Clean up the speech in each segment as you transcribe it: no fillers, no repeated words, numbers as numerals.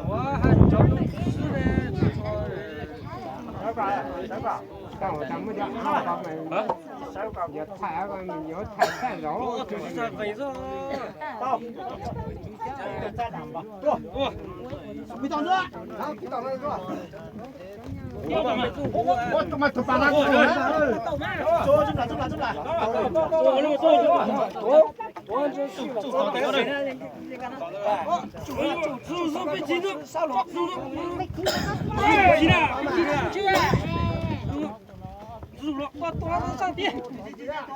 我还找不是呢，但我咱们家二八们也太个有太太肉，就是在肥肉。到，没挡着，好，没挡着是吧？我他妈都把他过来，走进来，进来，进来，我多少上地，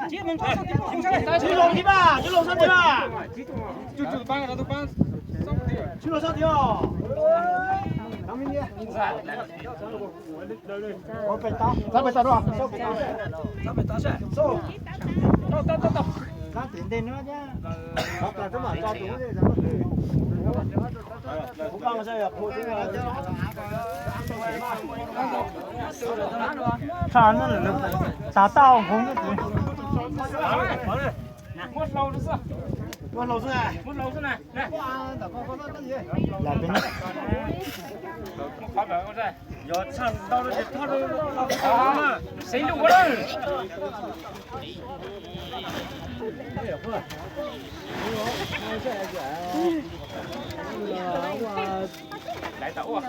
接门上地，停下来，去楼梯吧，去楼上去吧，就搬个他都搬，去楼上去哦。咱们呢？我被打，咱被打多少？咱们打噻，走，到，拿点点那家，好，干什么？抓东西，咱们。不干个啥呀？破这个。看那了，打大红的。我老师呢？来。来边呢？要唱到了这他都啊，谁就我了。来到啊！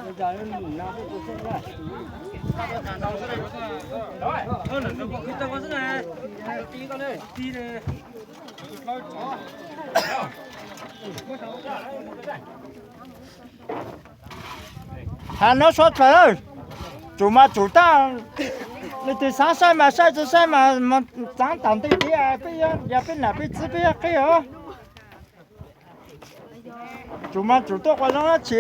喊nó xuất vào chủ ta lấy từ sáng sai mà sai từ sai mà sáng tạm tí tí à bây giờ bên nào bên dưới bên kia hả chủ tốt qua nó chỉ